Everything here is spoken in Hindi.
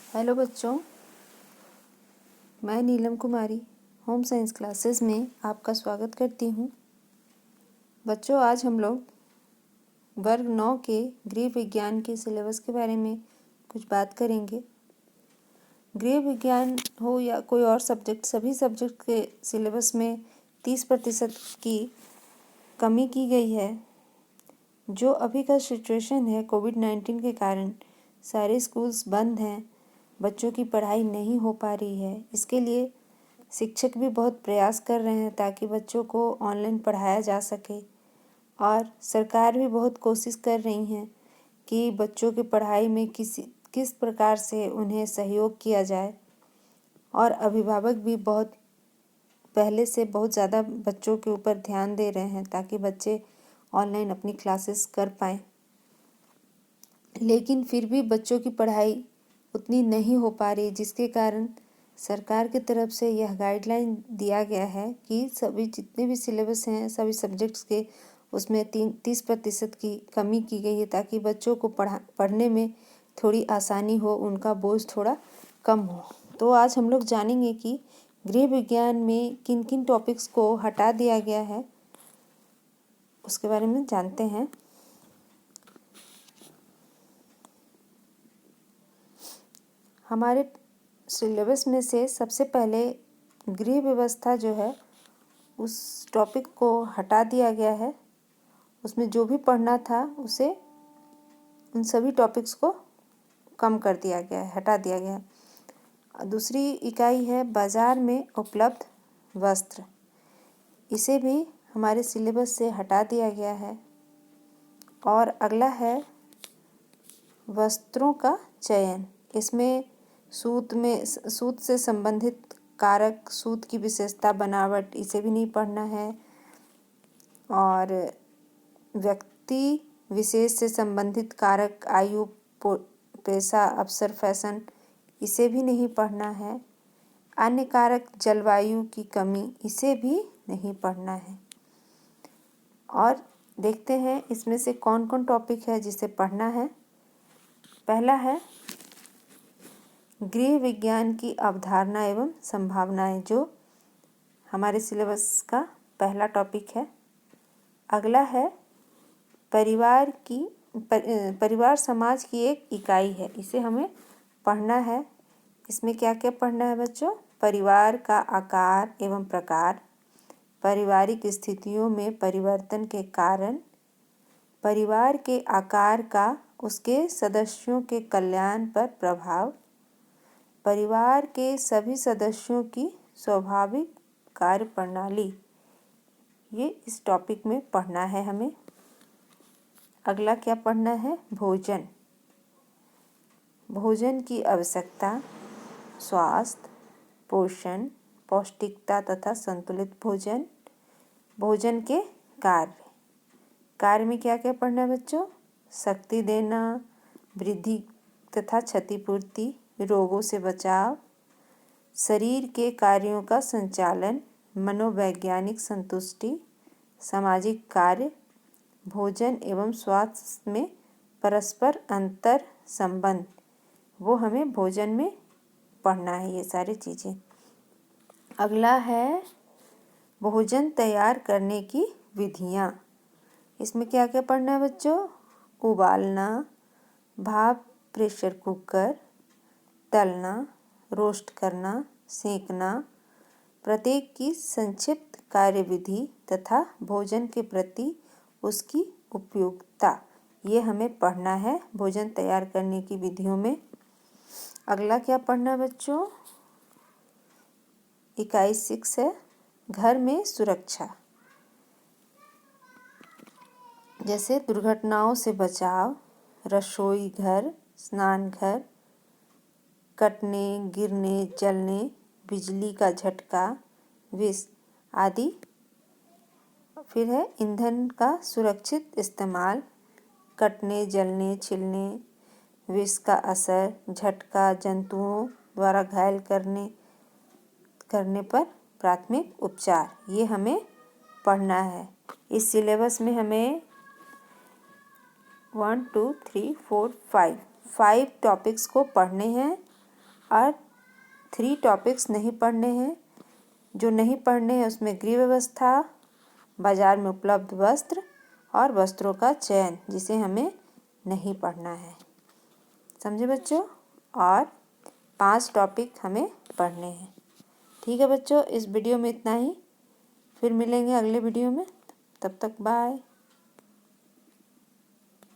हेलो बच्चों, मैं नीलम कुमारी होम साइंस क्लासेस में आपका स्वागत करती हूँ। बच्चों, आज हम लोग वर्ग 9 के गृह विज्ञान के सिलेबस के बारे में कुछ बात करेंगे। गृह विज्ञान हो या कोई और सब्जेक्ट, सभी सब्जेक्ट के सिलेबस में 30% की कमी की गई है। जो अभी का सिचुएशन है, कोविड-19 के कारण सारे स्कूल्स बंद हैं, बच्चों की पढ़ाई नहीं हो पा रही है। इसके लिए शिक्षक भी बहुत प्रयास कर रहे हैं ताकि बच्चों को ऑनलाइन पढ़ाया जा सके, और सरकार भी बहुत कोशिश कर रही हैं कि बच्चों की पढ़ाई में किस प्रकार से उन्हें सहयोग किया जाए। और अभिभावक भी बहुत पहले से बहुत ज़्यादा बच्चों के ऊपर ध्यान दे रहे हैं ताकि बच्चे ऑनलाइन अपनी क्लासेस कर पाएँ। लेकिन फिर भी बच्चों की पढ़ाई उतनी नहीं हो पा रही, जिसके कारण सरकार की तरफ से यह गाइडलाइन दिया गया है कि सभी जितने भी सिलेबस हैं सभी सब्जेक्ट्स के, उसमें 30% की कमी की गई है ताकि बच्चों को पढ़ने में थोड़ी आसानी हो, उनका बोझ थोड़ा कम हो। तो आज हम लोग जानेंगे कि गृह विज्ञान में किन किन टॉपिक्स को हटा दिया गया है, उसके बारे में जानते हैं। हमारे सिलेबस में से सबसे पहले गृह व्यवस्था जो है, उस टॉपिक को हटा दिया गया है। उसमें जो भी पढ़ना था उसे, उन सभी टॉपिक्स को कम कर दिया गया है, हटा दिया गया है। दूसरी इकाई है बाजार में उपलब्ध वस्त्र, इसे भी हमारे सिलेबस से हटा दिया गया है। और अगला है वस्त्रों का चयन, इसमें सूत से संबंधित कारक, सूत की विशेषता, बनावट, इसे भी नहीं पढ़ना है। और व्यक्ति विशेष से संबंधित कारक, आयु, पेशा, अवसर, फैशन, इसे भी नहीं पढ़ना है। अन्य कारक, जलवायु की कमी, इसे भी नहीं पढ़ना है। और देखते हैं इसमें से कौन कौन टॉपिक है जिसे पढ़ना है। पहला है गृह विज्ञान की अवधारणा एवं संभावनाएं, जो हमारे सिलेबस का पहला टॉपिक है। अगला है परिवार समाज की एक इकाई है, इसे हमें पढ़ना है। इसमें क्या क्या पढ़ना है बच्चों? परिवार का आकार एवं प्रकार, पारिवारिक स्थितियों में परिवर्तन के कारण, परिवार के आकार का उसके सदस्यों के कल्याण पर प्रभाव, परिवार के सभी सदस्यों की स्वाभाविक कार्यप्रणाली, ये इस टॉपिक में पढ़ना है हमें। अगला क्या पढ़ना है? भोजन, भोजन की आवश्यकता, स्वास्थ्य, पोषण, पौष्टिकता तथा संतुलित भोजन, भोजन के कार्य में क्या क्या पढ़ना है बच्चों? शक्ति देना, वृद्धि तथा क्षतिपूर्ति, रोगों से बचाव, शरीर के कार्यों का संचालन, मनोवैज्ञानिक संतुष्टि, सामाजिक कार्य, भोजन एवं स्वास्थ्य में परस्पर अंतर संबंध, वो हमें भोजन में पढ़ना है ये सारी चीज़ें। अगला है भोजन तैयार करने की विधियाँ, इसमें क्या क्या पढ़ना है बच्चों? उबालना, भाप, प्रेशर कुकर, तलना, रोस्ट करना, सेंकना, प्रत्येक की संक्षिप्त कार्यविधि तथा भोजन के प्रति उसकी उपयोगिता, ये हमें पढ़ना है भोजन तैयार करने की विधियों में। अगला क्या पढ़ना है बच्चों? इकाई 6 है घर में सुरक्षा, जैसे दुर्घटनाओं से बचाव, रसोई घर, स्नान घर, कटने, गिरने, जलने, बिजली का झटका, विष आदि। फिर है ईंधन का सुरक्षित इस्तेमाल, कटने, जलने, छिलने, विष का असर, झटका, जंतुओं द्वारा घायल करने पर प्राथमिक उपचार, ये हमें पढ़ना है। इस सिलेबस में हमें 1 2 3 4 5 टॉपिक्स को पढ़ने हैं और 3 टॉपिक्स नहीं पढ़ने हैं। जो नहीं पढ़ने हैं उसमें गृह व्यवस्था, बाजार में उपलब्ध वस्त्र और वस्त्रों का चयन, जिसे हमें नहीं पढ़ना है। समझे बच्चों? और 5 टॉपिक हमें पढ़ने हैं। ठीक है बच्चों, इस वीडियो में इतना ही। फिर मिलेंगे अगले वीडियो में। तब तक बाय।